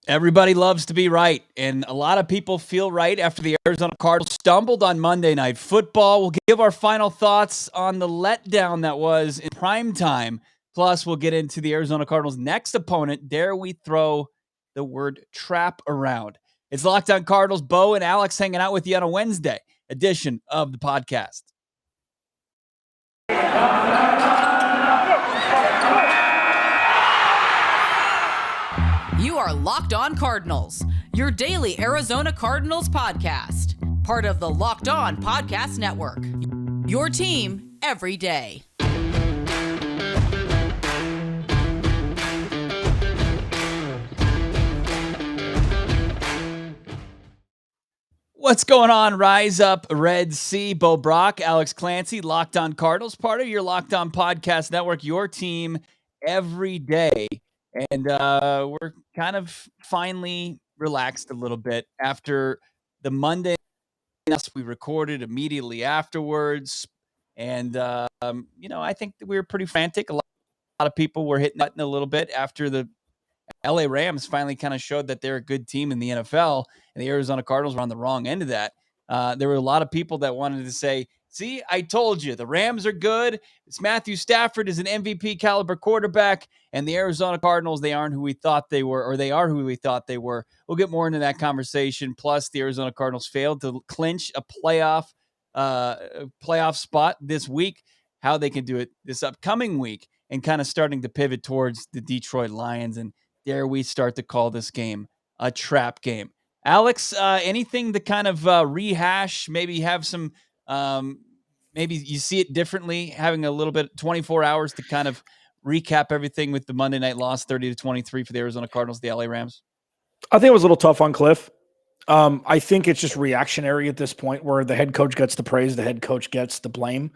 Everybody loves to be right, and a lot of people feel right after the Arizona Cardinals stumbled on Monday Night Football. We'll give our final thoughts on the letdown that was in prime time. Plus, we'll get into the Arizona Cardinals' next opponent. Dare we throw the word trap around? It's Locked On Cardinals. Bo and Alex hanging out with you on a Wednesday edition of the podcast. You are Locked On Cardinals, your daily Arizona Cardinals podcast. Part of the Locked On Podcast Network, your team every day. What's going on? Rise up, Red Sea. Bo Brack, Alex Clancy, Locked On Cardinals, part of your Locked On Podcast Network, your team every day. And we're kind of finally relaxed a little bit after the Monday we recorded immediately afterwards. And, I think that we were pretty frantic. A lot of people were hitting that a little bit after the LA Rams finally kind of showed that they're a good team in the NFL, and the Arizona Cardinals were on the wrong end of that. There were a lot of people that wanted to say, see, I told you, the Rams are good. It's Matthew Stafford is an MVP caliber quarterback, and the Arizona Cardinals, they aren't who we thought they were, or they are who we thought they were. We'll get more into that conversation. Plus, the Arizona Cardinals failed to clinch a playoff spot this week, how they can do it this upcoming week, and kind of starting to pivot towards the Detroit Lions. And dare we start to call this game a trap game? Alex, anything to kind of rehash, maybe have some, maybe you see it differently, having a little bit, 24 hours to kind of recap everything with the Monday night loss, 30-23 for the Arizona Cardinals, the LA Rams? I think it was a little tough on Cliff. I think it's just reactionary at this point where the head coach gets the praise, the head coach gets the blame.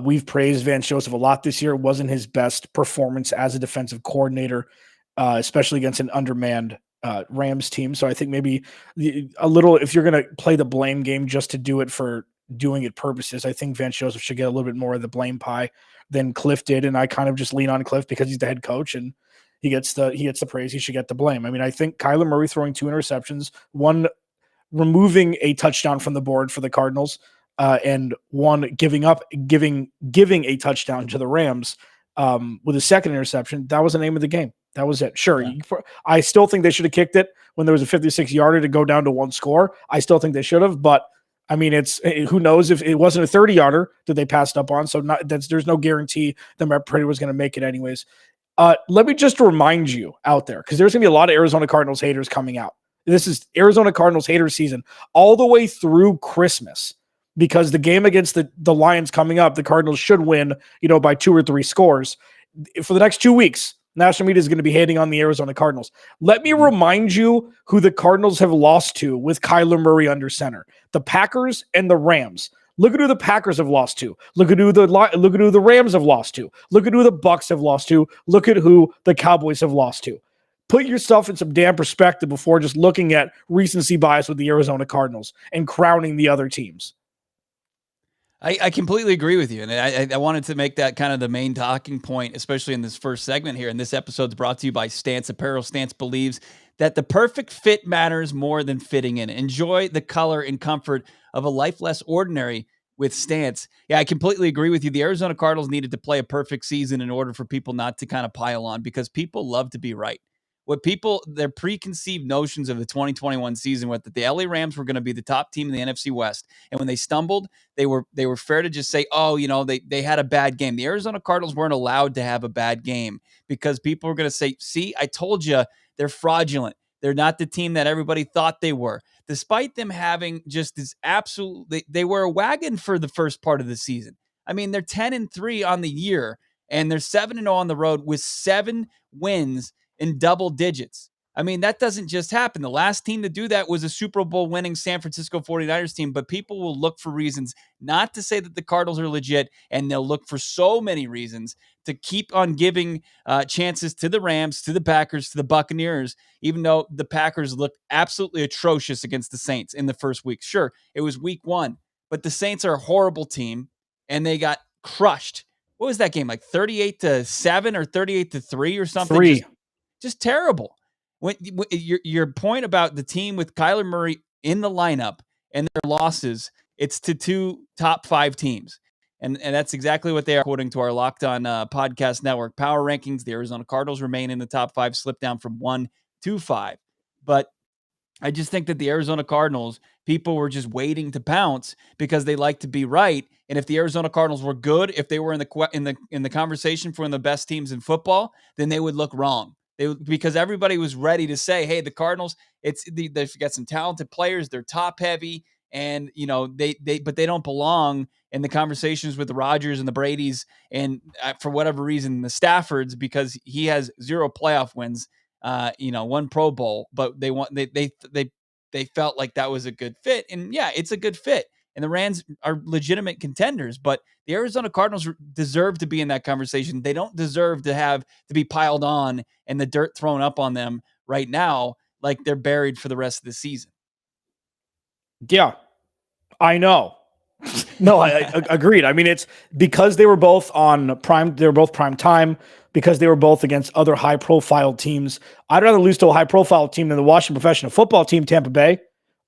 We've praised Vance Joseph a lot this year. It wasn't his best performance as a defensive coordinator, especially against an undermanned Rams team. So I think maybe a little, if you're going to play the blame game just to do it for doing it purposes, I think Vance Joseph should get a little bit more of the blame pie than Cliff did. And I kind of just lean on Cliff because he's the head coach and he gets the praise. He should get the blame. I mean, I think Kyler Murray throwing 2 interceptions, one removing a touchdown from the board for the Cardinals, and one giving a touchdown to the Rams with a second interception. That was the name of the game. That was it. Sure. Yeah. I still think they should have kicked it when there was a 56-yarder to go down to one score. I still think they should have, but I mean, who knows if it wasn't a 30-yarder that they passed up on. So there's no guarantee that Matt Prater was going to make it anyways. Let me just remind you out there, because there's going to be a lot of Arizona Cardinals haters coming out. This is Arizona Cardinals hater season all the way through Christmas, because the game against the Lions coming up, the Cardinals should win, by 2 or 3 scores. For the next 2 weeks, national media is going to be hating on the Arizona Cardinals. Let me remind you who the Cardinals have lost to with Kyler Murray under center: the Packers and the Rams. Look at who the Packers have lost to. Look at who the Rams have lost to. Look at who the Bucs have lost to. Look at who the Cowboys have lost to. Put yourself in some damn perspective before just looking at recency bias with the Arizona Cardinals and crowning the other teams. I completely agree with you. And I wanted to make that kind of the main talking point, especially in this first segment here. And this episode is brought to you by Stance Apparel. Stance believes that the perfect fit matters more than fitting in. Enjoy the color and comfort of a life less ordinary with Stance. Yeah, I completely agree with you. The Arizona Cardinals needed to play a perfect season in order for people not to kind of pile on, because people love to be right. Their preconceived notions of the 2021 season were that the LA Rams were going to be the top team in the NFC West. And when they stumbled, they were fair to just say, they had a bad game. The Arizona Cardinals weren't allowed to have a bad game, because people were going to say, see, I told you, they're fraudulent. They're not the team that everybody thought they were. Despite them having just this they were a wagon for the first part of the season. I mean, they're 10-3 on the year, and they're 7-0 on the road with 7 wins in double digits. I mean, that doesn't just happen. The last team to do that was a Super Bowl winning San Francisco 49ers team, but people will look for reasons not to say that the Cardinals are legit, and they'll look for so many reasons to keep on giving chances to the Rams, to the Packers, to the Buccaneers, even though the Packers looked absolutely atrocious against the Saints in the first week. Sure, it was week 1, but the Saints are a horrible team, and they got crushed. What was that game, like 38-7 or 38-3 or something? 3. Just terrible. Your point about the team with Kyler Murray in the lineup and their losses, it's to two top 5 teams. And that's exactly what they are, according to our Locked On Podcast Network power rankings. The Arizona Cardinals remain in the top 5, slipped down from 1 to 5. But I just think that the Arizona Cardinals, people were just waiting to pounce because they like to be right. And if the Arizona Cardinals were good, if they were in the conversation for one of the best teams in football, then they would look wrong. Because everybody was ready to say, "Hey, the Cardinals, they've got some talented players. They're top heavy, and but they don't belong in the conversations with the Rodgers and the Bradys, and for whatever reason, the Staffords, because he has 0 playoff wins." 1 Pro Bowl, but they felt like that was a good fit. And yeah, it's a good fit. And the Rams are legitimate contenders, but the Arizona Cardinals deserve to be in that conversation. They don't deserve to be piled on and the dirt thrown up on them right now, like they're buried for the rest of the season. Yeah, I know. No, I agreed. I mean, it's because they were both on prime. They were both prime time, because they were both against other high profile teams. I'd rather lose to a high profile team than the Washington professional football team, Tampa Bay,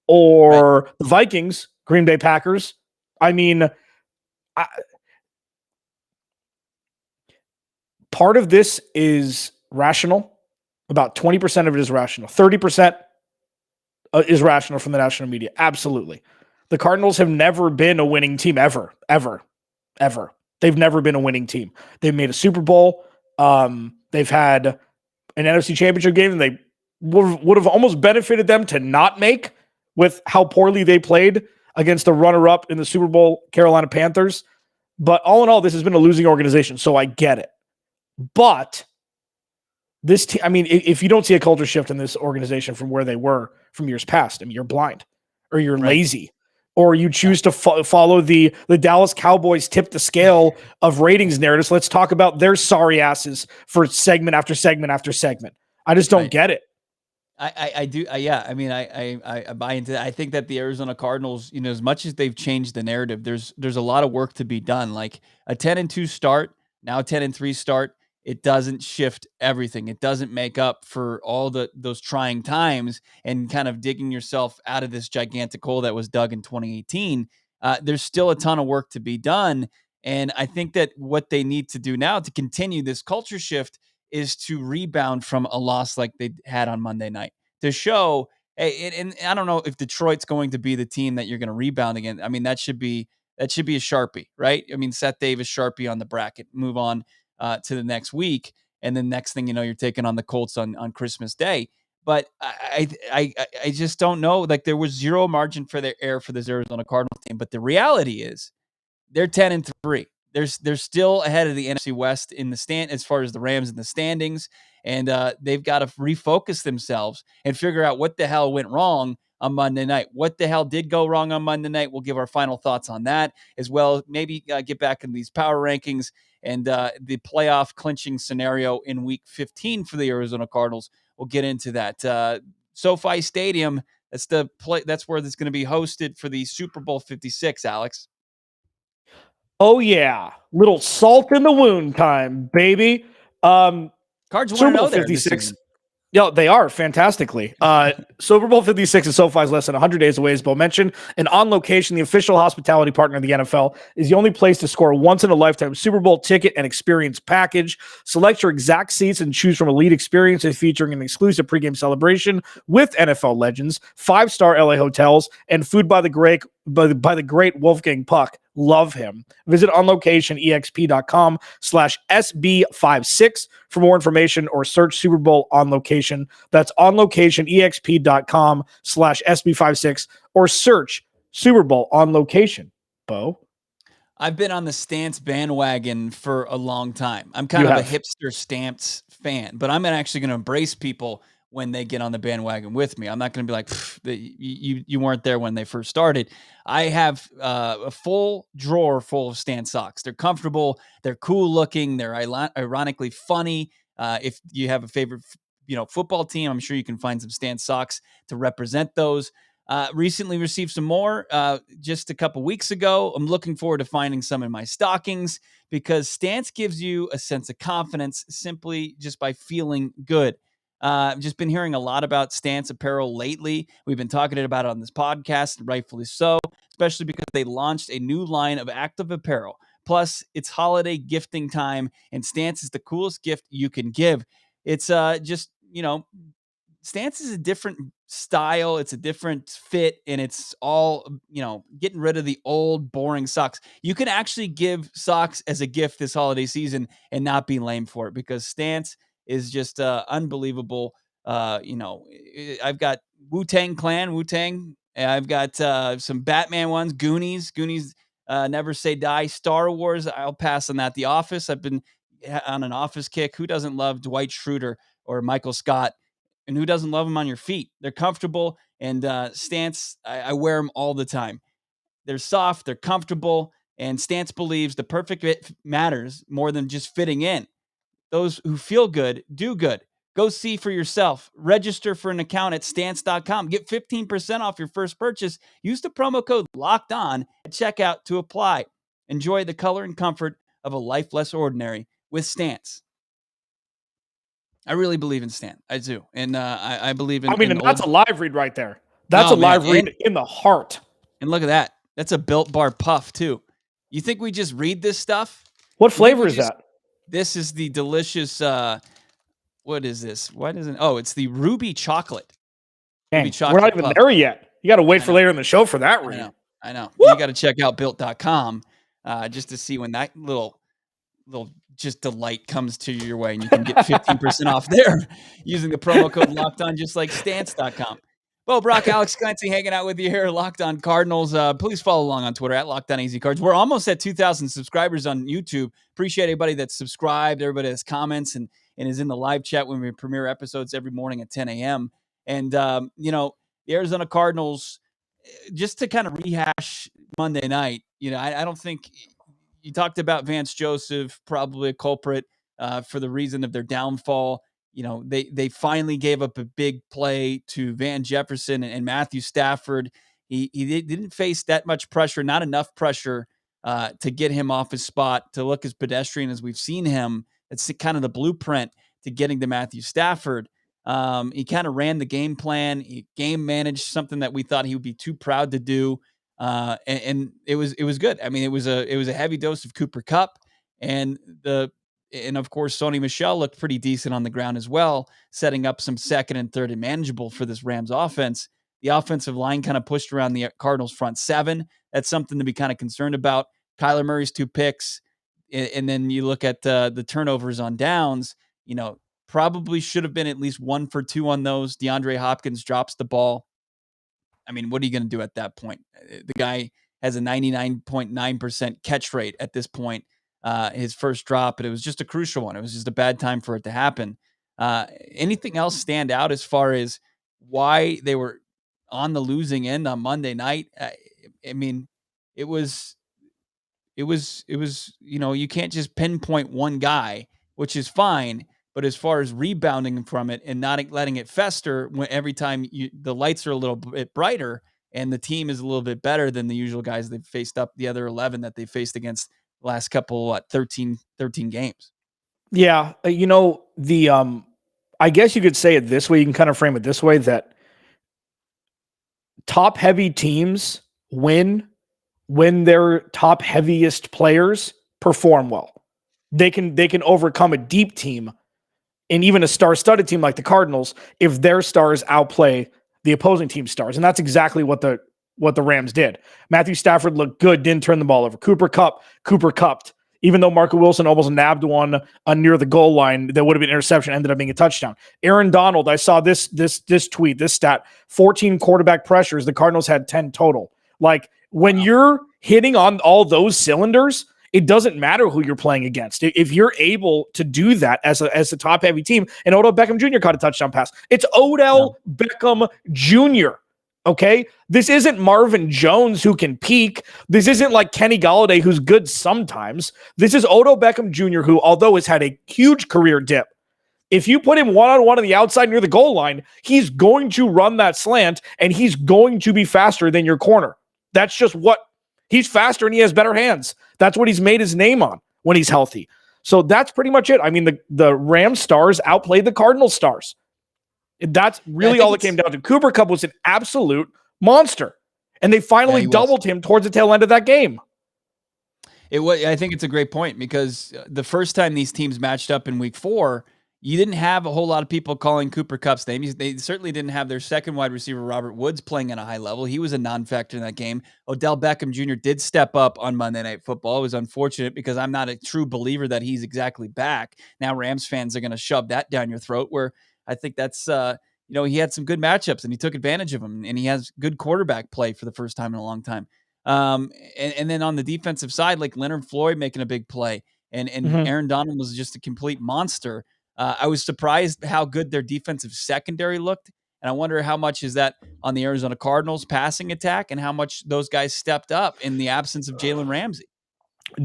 or the Vikings, Green Bay Packers. I mean, part of this is rational. About 20% of it is rational. 30% is rational from the national media. Absolutely. The Cardinals have never been a winning team ever. They've never been a winning team. They've made a Super Bowl. They've had an NFC Championship game, and they would have almost benefited them to not make, with how poorly they played against the runner-up in the Super Bowl, Carolina Panthers. But all in all, this has been a losing organization, so I get it. But this team, I mean, if you don't see a culture shift in this organization from where they were from years past, I mean, you're blind, or you're lazy, or you choose to follow the Dallas Cowboys tip the scale of ratings narratives. Let's talk about their sorry asses for segment after segment after segment. I just don't get it. I do. Yeah. I mean, I buy into that. I think that the Arizona Cardinals, as much as they've changed the narrative, there's a lot of work to be done. Like a 10-2 start, now 10-3 start. It doesn't shift everything. It doesn't make up for all those trying times and kind of digging yourself out of this gigantic hole that was dug in 2018. There's still a ton of work to be done. And I think that what they need to do now to continue this culture shift is to rebound from a loss like they had on Monday night, to show, hey, and I don't know if Detroit's going to be the team that you're going to rebound against. I mean, that should be a Sharpie, right? I mean, Seth Davis Sharpie on the bracket, move on to the next week. And then next thing you know, you're taking on the Colts on Christmas Day. But I just don't know. Like, there was zero margin for their error for this Arizona Cardinals team. But the reality is they're 10-3. They're still ahead of the NFC West in the stand as far as the Rams in the standings. And they've got to refocus themselves and figure out what the hell went wrong on Monday night. What the hell did go wrong on Monday night? We'll give our final thoughts on that as well. Maybe get back into these power rankings and the playoff clinching scenario in week 15 for the Arizona Cardinals. We'll get into that. SoFi Stadium, that's where it's going to be hosted for the Super Bowl 56, Alex. Oh, yeah. Little salt in the wound time, baby. Cards want to know 56. Yeah, they are fantastically. Super Bowl 56 in SoFi is less than 100 days away, as Bo mentioned. And On Location, the official hospitality partner of the NFL, is the only place to score a once-in-a-lifetime Super Bowl ticket and experience package. Select your exact seats and choose from elite experiences featuring an exclusive pregame celebration with NFL legends, 5-star LA hotels, and food by the great Wolfgang Puck. Love him. Visit onlocationexp.com/SB56 for more information, or search Super Bowl On Location. That's onlocationexp.com/SB56, or search Super Bowl On Location. Bo? I've been on the Stance bandwagon for a long time. I'm kind of a hipster Stance fan, but I'm actually going to embrace people when they get on the bandwagon with me. I'm not going to be like, you weren't there when they first started. I have a full drawer full of Stance socks. They're comfortable. They're cool looking. They're ironically funny. If you have a favorite, football team, I'm sure you can find some Stance socks to represent those. Recently received some more just a couple weeks ago. I'm looking forward to finding some in my stockings, because Stance gives you a sense of confidence simply just by feeling good. I've just been hearing a lot about Stance apparel lately. We've been talking about it on this podcast, rightfully so, especially because they launched a new line of active apparel. Plus, it's holiday gifting time, and Stance is the coolest gift you can give. It's just, Stance is a different style. It's a different fit, and it's all, getting rid of the old, boring socks. You can actually give socks as a gift this holiday season and not be lame for it, because Stance is just unbelievable. I've got Wu-Tang Clan, Wu-Tang. I've got some Batman ones, Goonies, Never Say Die, Star Wars. I'll pass on that. The Office, I've been on an Office kick. Who doesn't love Dwight Schrute or Michael Scott? And who doesn't love them on your feet? They're comfortable, and Stance, I wear them all the time. They're soft, they're comfortable, and Stance believes the perfect fit matters more than just fitting in. Those who feel good do good. Go see for yourself. Register for an account at stance.com. Get 15% off your first purchase. Use the promo code Locked On at checkout to apply. Enjoy the color and comfort of a life less ordinary with Stance. I really believe in Stan. I do. And I believe in... and that's a live read right there. That's a live read in the heart. And look at that. That's a Built Bar Puff, too. You think we just read this stuff? What flavor is that? This is the delicious... what is this? What is it? Oh, it's the Ruby Chocolate. Dang, we're not even there yet. You got to wait for later in the show for that read. I know. You got to check out Built.com just to see when that little just delight comes to your way, and you can get 15% off there using the promo code Locked On, just like Stance.com. Well, Brack, Alex Clancy hanging out with you here, Locked On Cardinals. Please follow along on Twitter at Locked On AZCards. We're almost at 2,000 subscribers on YouTube. Appreciate everybody that's subscribed, everybody that's comments and is in the live chat when we premiere episodes every morning at 10 a.m. And, the Arizona Cardinals, just to kind of rehash Monday night, I don't think you talked about Vance Joseph, probably a culprit for the reason of their downfall. They finally gave up a big play to Van Jefferson and Matthew Stafford. He didn't face that much pressure, not enough pressure to get him off his spot, to look as pedestrian as we've seen him. It's kind of the blueprint to getting to Matthew Stafford. He kind of ran the game plan. He game managed something that we thought he would be too proud to do. And it was good. I mean, it was a heavy dose of Cooper Kupp, and of course, Sony Michel looked pretty decent on the ground as well, setting up some second and third and manageable for this Rams offense. The offensive line kind of pushed around the Cardinals front seven. That's something to be kind of concerned about. Kyler Murray's 2 picks. And then you look at the turnovers on downs, probably should have been at least 1 for 2 on those. DeAndre Hopkins drops the ball. I mean, what are you going to do at that point? The guy has a 99.9% catch rate at this point. His first drop, but it was just a crucial one. It was just a bad time for it to happen. Anything else stand out as far as why they were on the losing end on Monday night? I mean, it was, you can't just pinpoint one guy, which is fine. But as far as rebounding from it and not letting it fester, when every time the lights are a little bit brighter and the team is a little bit better than the usual guys they've faced up, the other 11 that they faced against the last couple, 13 games. Yeah. I guess you could say it this way. You can kind of frame it this way, that top heavy teams win when their top heaviest players perform well. They can overcome a deep team and even a star-studded team like the Cardinals if their stars outplay the opposing team's stars. And that's exactly what the Rams did. Matthew Stafford looked good, didn't turn the ball over. Cooper cupped. Even though Marco Wilson almost nabbed one near the goal line that would have been an interception, ended up being a touchdown. Aaron Donald, I saw this tweet, this stat, 14 quarterback pressures. The Cardinals had 10 total. Like, when you're hitting on all those cylinders, it doesn't matter who you're playing against. If you're able to do that as a top-heavy team, and Odell Beckham Jr. caught a touchdown pass. It's Odell Beckham Jr., okay? This isn't Marvin Jones who can peak. This isn't like Kenny Golladay who's good sometimes. This is Odell Beckham Jr. who, although has had a huge career dip, if you put him one-on-one on the outside near the goal line, he's going to run that slant, and he's going to be faster than your corner. That's just what he's faster, and he has better hands. That's what he's made his name on when he's healthy. So that's pretty much it. I mean, the Rams stars outplayed the Cardinals stars. That's really all it came down to. Cooper Kupp was an absolute monster, and they finally doubled him towards the tail end of that game. I think it's a great point because the first time these teams matched up in week 4, you didn't have a whole lot of people calling Cooper Kupp's name. They certainly didn't have their second wide receiver, Robert Woods, playing at a high level. He was a non-factor in that game. Odell Beckham Jr. did step up on Monday Night Football. It was unfortunate because I'm not a true believer that he's exactly back. Now Rams fans are going to shove that down your throat, where I think that's, he had some good matchups and he took advantage of them, and he has good quarterback play for the first time in a long time. And then on the defensive side, like Leonard Floyd making a big play, and Aaron Donald was just a complete monster. I was surprised how good their defensive secondary looked. And I wonder how much is that on the Arizona Cardinals passing attack and how much those guys stepped up in the absence of Jalen Ramsey.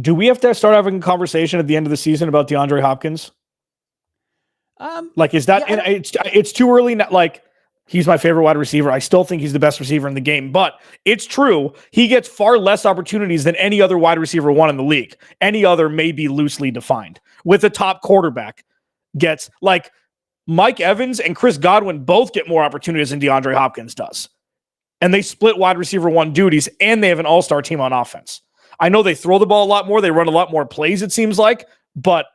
Do we have to start having a conversation at the end of the season about DeAndre Hopkins? Is that, it's too early. Like, he's my favorite wide receiver. I still think he's the best receiver in the game, but it's true. He gets far less opportunities than any other wide receiver one in the league. Any other may be loosely defined. With a top quarterback gets, like, Mike Evans and Chris Godwin both get more opportunities than DeAndre Hopkins does. And they split wide receiver one duties, and they have an all-star team on offense. I know they throw the ball a lot more. They run a lot more plays, it seems like, but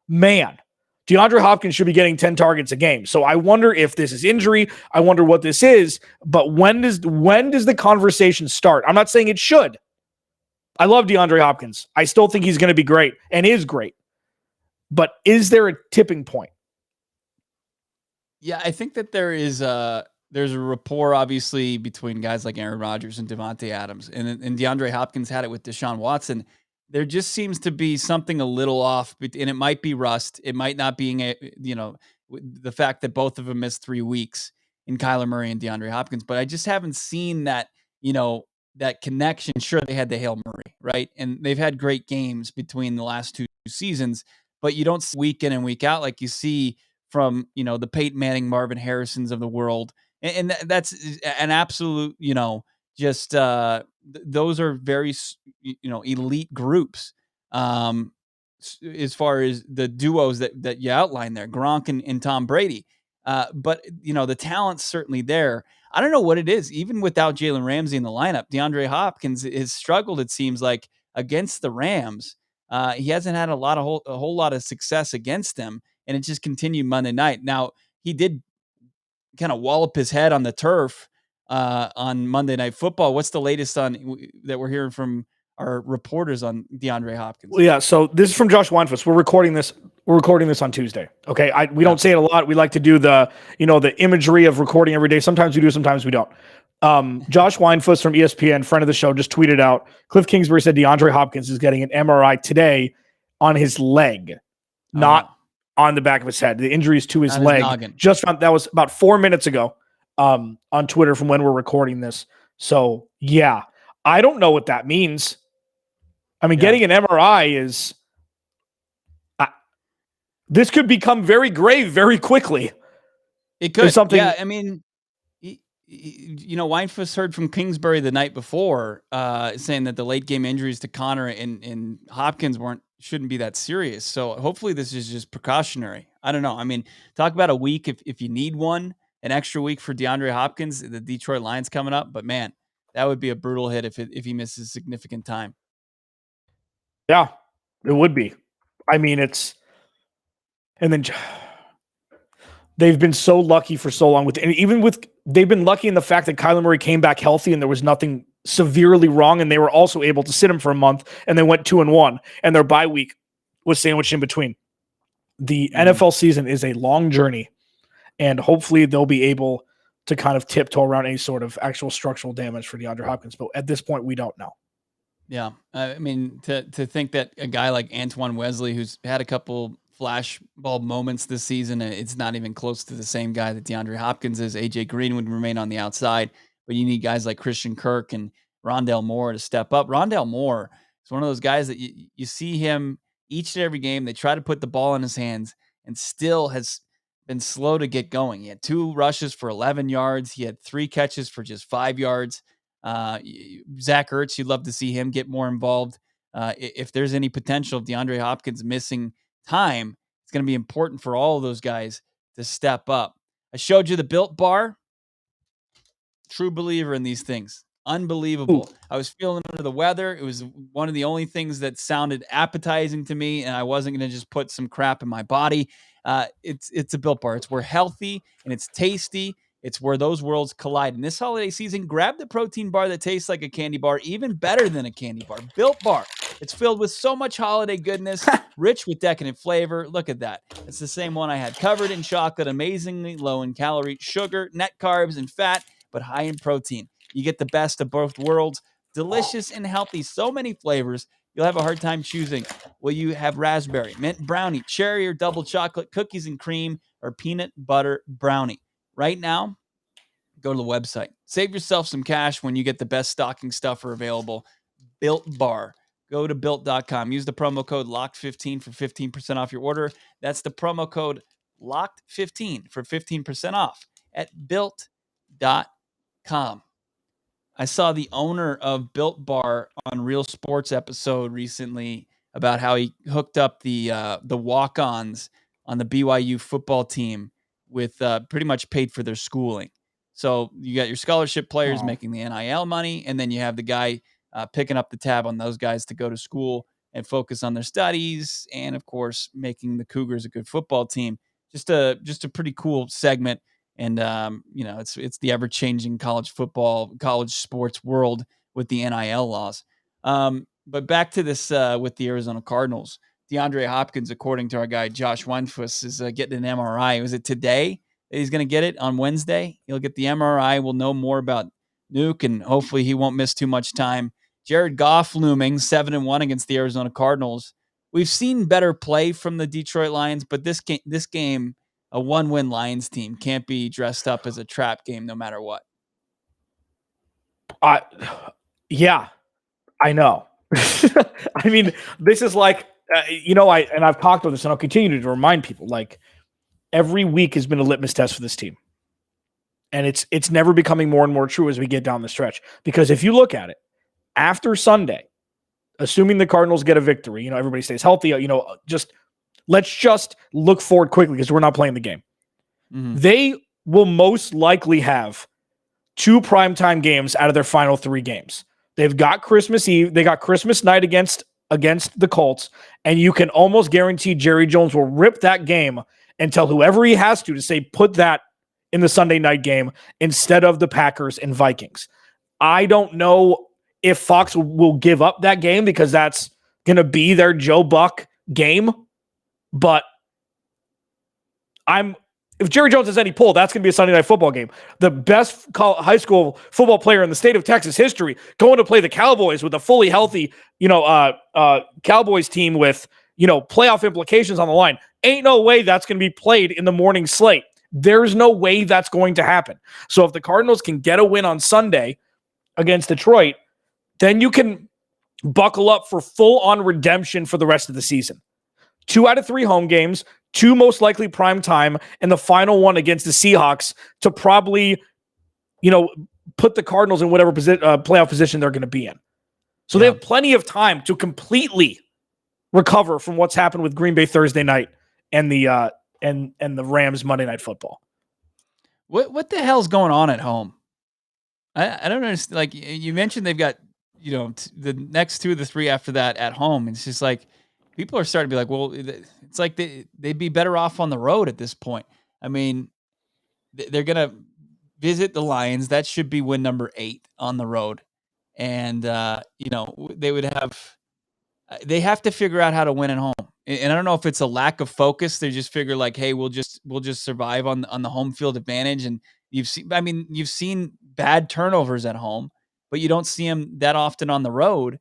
man, DeAndre Hopkins should be getting 10 targets a game. So I wonder if this is injury. I wonder what this is. But when does the conversation start? I'm not saying it should. I love DeAndre Hopkins. I still think he's going to be great and is great. But is there a tipping point? Yeah, I think that there's a rapport, obviously, between guys like Aaron Rodgers and Devontae Adams. And DeAndre Hopkins had it with Deshaun Watson. There just seems to be something a little off, and it might be rust. It might not be, the fact that both of them missed 3 weeks in Kyler Murray and DeAndre Hopkins. But I just haven't seen that, that connection. Sure, they had the Hail Murray, right? And they've had great games between the last 2 seasons, but you don't see week in and week out like you see from, the Peyton Manning, Marvin Harrisons of the world. And that's an absolute, those are very, elite groups. As far as the duos that you outlined there, Gronk and Tom Brady. But the talent's certainly there. I don't know what it is. Even without Jalen Ramsey in the lineup, DeAndre Hopkins has struggled, it seems like, against the Rams. He hasn't had a whole lot of success against them, and it just continued Monday night. Now, he did kind of wallop his head on the turf on Monday Night Football. What's the latest on that we're hearing from our reporters on DeAndre Hopkins? Well, yeah, so this is from Josh Weinfuss. We're recording this on Tuesday. Okay, we don't say it a lot. We like to do the imagery of recording every day. Sometimes we do, sometimes we don't. Josh Weinfuss from ESPN, friend of the show, just tweeted out, Cliff Kingsbury said DeAndre Hopkins is getting an MRI today on his leg, not on the back of his head. The injury is to his leg. Just found that was about 4 minutes ago on Twitter from when we're recording this. So yeah, I don't know what that means. I mean, getting an MRI is this could become very grave very quickly. It could. Yeah, I mean, Weinfuss heard from Kingsbury the night before saying that the late game injuries to Connor and Hopkins shouldn't be that serious. So hopefully this is just precautionary. I don't know. I mean, talk about a week if you need an extra week for DeAndre Hopkins, the Detroit Lions coming up. But man, that would be a brutal hit if he misses significant time. Yeah, it would be. I mean, and then they've been so lucky for so long they've been lucky in the fact that Kyler Murray came back healthy and there was nothing severely wrong, and they were also able to sit him for a month, and they went 2-1, and their bye week was sandwiched in between. The NFL season is a long journey, and hopefully they'll be able to kind of tiptoe around any sort of actual structural damage for DeAndre Hopkins. But at this point, we don't know. Yeah. I mean, to think that a guy like Antoine Wesley, who's had a couple flashball moments this season, it's not even close to the same guy that DeAndre Hopkins is. AJ Green would remain on the outside, but you need guys like Christian Kirk and Rondale Moore to step up. Rondale Moore is one of those guys that you see him each and every game. They try to put the ball in his hands and still has been slow to get going. He had 2 rushes for 11 yards. He had 3 catches for just 5 yards. Zach Ertz, you'd love to see him get more involved. If there's any potential of DeAndre Hopkins missing time, it's going to be important for all of those guys to step up. I showed you the Built Bar. True believer in these things. Unbelievable. Ooh. I was feeling under the weather. It was one of the only things that sounded appetizing to me, and I wasn't going to just put some crap in my body. It's a Built Bar. It's where healthy and it's tasty. It's where those worlds collide. And this holiday season, grab the protein bar that tastes like a candy bar, even better than a candy bar. Built Bar. It's filled with so much holiday goodness, rich with decadent flavor. Look at that. It's the same one I had, covered in chocolate, amazingly low in calorie, sugar, net carbs, and fat, but high in protein. You get the best of both worlds, delicious and healthy. So many flavors, you'll have a hard time choosing. Will you have raspberry, mint brownie, cherry or double chocolate, cookies and cream, or peanut butter brownie? Right now, go to the website. Save yourself some cash when you get the best stocking stuffer available, Built Bar. Go to built.com. Use the promo code LOCKED15 for 15% off your order. That's the promo code LOCKED15 for 15% off at built.com. I saw the owner of Built Bar on Real Sports episode recently about how he hooked up the walk-ons on the BYU football team with pretty much paid for their schooling. So you got your scholarship players making the NIL money, and then you have the guy picking up the tab on those guys to go to school and focus on their studies, and of course making the Cougars a good football team. Just a pretty cool segment. And it's the ever changing college football, college sports world with the NIL laws. But back to this with the Arizona Cardinals, DeAndre Hopkins, according to our guy Josh Weinfuss, is getting an MRI. Was it today that he's going to get it? On Wednesday, he'll get the MRI. We'll know more about Nuke, and hopefully he won't miss too much time. Jared Goff looming 7-1 against the Arizona Cardinals. We've seen better play from the Detroit Lions, but this game, a 1-win Lions team can't be dressed up as a trap game no matter what. Yeah, I know. I mean, this is like, I've talked about this and I'll continue to remind people, like, every week has been a litmus test for this team. And it's never becoming more and more true as we get down the stretch. Because if you look at it, after Sunday, assuming the Cardinals get a victory, everybody stays healthy, let's just look forward quickly because we're not playing the game. Mm-hmm. They will most likely have 2 primetime games out of their final 3 games. They've got Christmas Eve. They got Christmas night against the Colts, and you can almost guarantee Jerry Jones will rip that game and tell whoever he has to say, put that in the Sunday night game instead of the Packers and Vikings. I don't know if Fox will give up that game because that's going to be their Joe Buck game, but if Jerry Jones has any pull, that's going to be a Sunday night football game. The best high school football player in the state of Texas history going to play the Cowboys with a fully healthy, Cowboys team with, playoff implications on the line. Ain't no way that's going to be played in the morning slate. There's no way that's going to happen. So if the Cardinals can get a win on Sunday against Detroit, then you can buckle up for full-on redemption for the rest of the season. 2 out of 3 home games, 2 most likely prime time, and the final one against the Seahawks to probably, put the Cardinals in whatever playoff position they're going to be in. So they have plenty of time to completely recover from what's happened with Green Bay Thursday night and the Rams Monday Night Football. What the hell's going on at home? I don't understand. Like you mentioned, they've got the next 2 of the 3 after that at home. It's just like people are starting to be like, well, it's like they'd be better off on the road at this point. I mean, they're gonna visit the Lions. That should be win number 8 on the road, and they have to figure out how to win at home. And I don't know if it's a lack of focus. They just figure like, hey, we'll just survive on the home field advantage. And you've seen bad turnovers at home, but you don't see them that often on the road.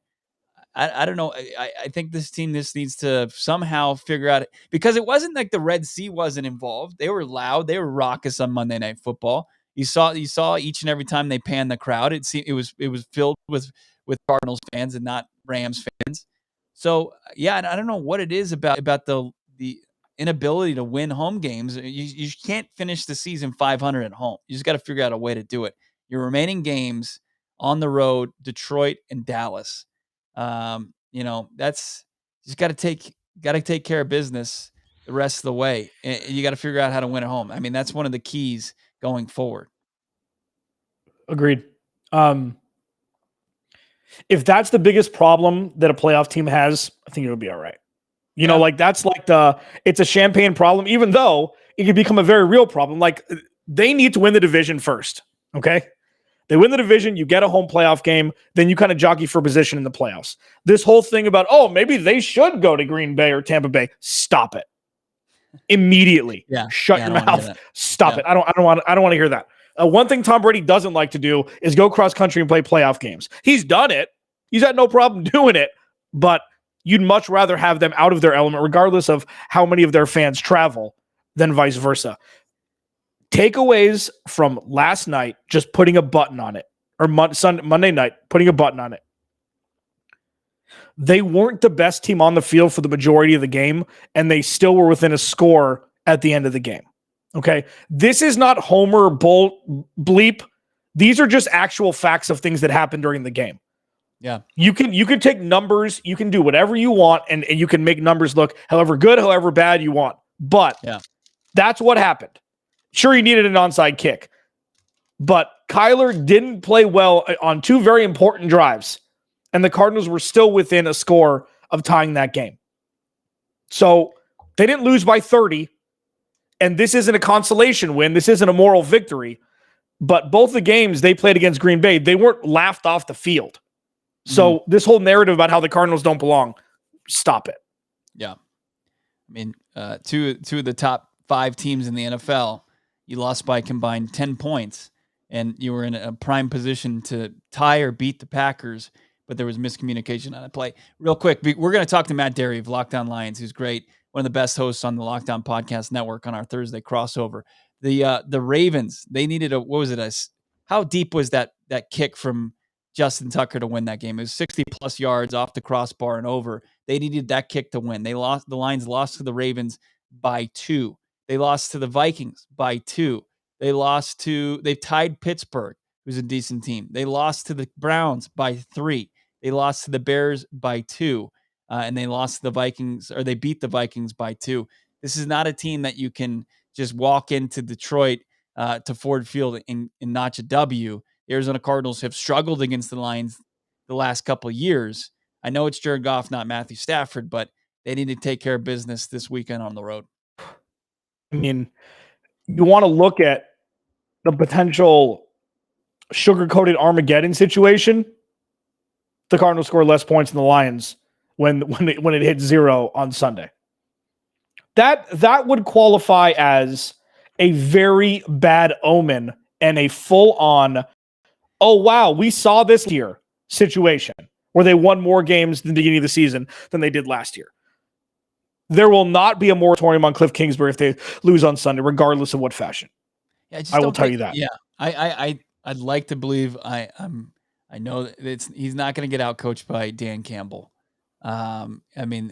I don't know. I think this team needs to somehow figure out it, because it wasn't like the Red Sea wasn't involved. They were loud. They were raucous on Monday Night Football. You saw each and every time they panned the crowd. It was filled with Cardinals fans and not Rams fans. So yeah, I don't know what it is about the inability to win home games. You can't finish the season 500 at home. You just got to figure out a way to do it. Your remaining games on the road, Detroit and Dallas. That's just got to take care of business. the rest of the way. And you got to figure out how to win at home. I mean, that's one of the keys going forward. Agreed. If that's the biggest problem that a playoff team has, I think it'll be all right. You know, like that's like it's a champagne problem, even though it could become a very real problem. Like they need to win the division first. Okay. They win the division, you get a home playoff game, then you kind of jockey for position in the playoffs. This whole thing about, oh, maybe they should go to Green Bay or Tampa Bay. Stop it. Immediately. Shut your mouth. Stop it. I don't want to hear that. One thing Tom Brady doesn't like to do is go cross country and play playoff games. He's done it. He's had no problem doing it, but you'd much rather have them out of their element, regardless of how many of their fans travel, than vice versa. Takeaways from last night, just putting a button on it, or Monday night, putting a button on it. They weren't the best team on the field for the majority of the game, and they still were within a score at the end of the game. Okay? This is not Homer bleep. These are just actual facts of things that happened during the game. Yeah. You can take numbers, you can do whatever you want, and you can make numbers look however good, however bad you want. But that's what happened. Sure, he needed an onside kick, but Kyler didn't play well on two very important drives, and the Cardinals were still within a score of tying that game. So they didn't lose by 30, and this isn't a consolation win. This isn't a moral victory, but both the games they played against Green Bay, they weren't laughed off the field. So this whole narrative about how the Cardinals don't belong, stop it. Yeah. I mean, two of the top 5 teams in the NFL, you lost by a combined 10 points, and you were in a prime position to tie or beat the Packers, but there was miscommunication on a play. Real quick, we're going to talk to Matt Derry of Locked On Lions, who's great, one of the best hosts on the Locked On Podcast Network on our Thursday crossover. The Ravens, they needed how deep was that kick from Justin Tucker to win that game? It was 60-plus yards off the crossbar and over. They needed that kick to win. The Lions lost to the Ravens by 2. They lost to the Vikings by 2. They tied Pittsburgh, who's a decent team. They lost to the Browns by 3. They lost to the Bears by 2. And they lost to the Vikings, or they beat the Vikings by 2. This is not a team that you can just walk into Detroit to Ford Field and notch a W. The Arizona Cardinals have struggled against the Lions the last couple of years. I know it's Jared Goff, not Matthew Stafford, but they need to take care of business this weekend on the road. I mean, you want to look at the potential sugar-coated Armageddon situation. The Cardinals scored less points than the Lions when it hit 0 on Sunday. That would qualify as a very bad omen and a full-on, oh wow, we saw this year situation where they won more games in the beginning of the season than they did last year. There will not be a moratorium on Cliff Kingsbury if they lose on Sunday, regardless of what fashion. Yeah, I will tell you that. Yeah, I'd like to believe I know that he's not going to get out coached by Dan Campbell. I mean,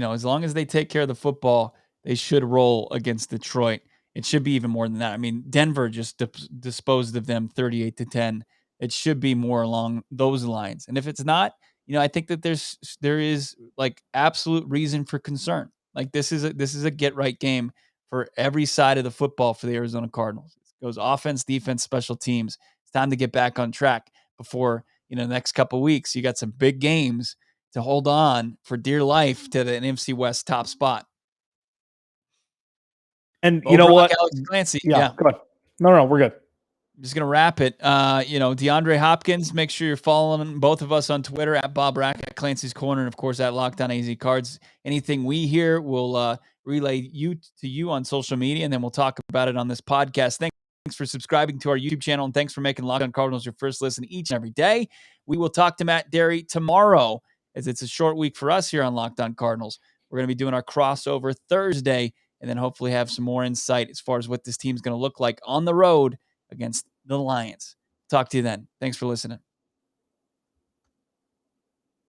as long as they take care of the football, they should roll against Detroit. It should be even more than that. I mean, Denver just disposed of them 38-10. It should be more along those lines. And if it's not, I think that there is like absolute reason for concern. Like this is a get right game for every side of the football for the Arizona Cardinals. It goes offense, defense, special teams. It's time to get back on track before the next couple of weeks. You got some big games to hold on for dear life to the NFC West top spot. And you know what? Alex Clancy. Yeah. Go ahead. No, we're good. I'm just going to wrap it. DeAndre Hopkins, make sure you're following both of us on Twitter at Bob Brack, at Clancy's Corner, and of course at Locked On AZ Cards. Anything we hear, we'll relay to you on social media, and then we'll talk about it on this podcast. Thanks for subscribing to our YouTube channel, and thanks for making Locked On Cardinals your first listen each and every day. We will talk to Matt Derry tomorrow, as it's a short week for us here on Locked On Cardinals. We're going to be doing our crossover Thursday, and then hopefully have some more insight as far as what this team's going to look like on the road against the Lions. Talk to you then. Thanks for listening.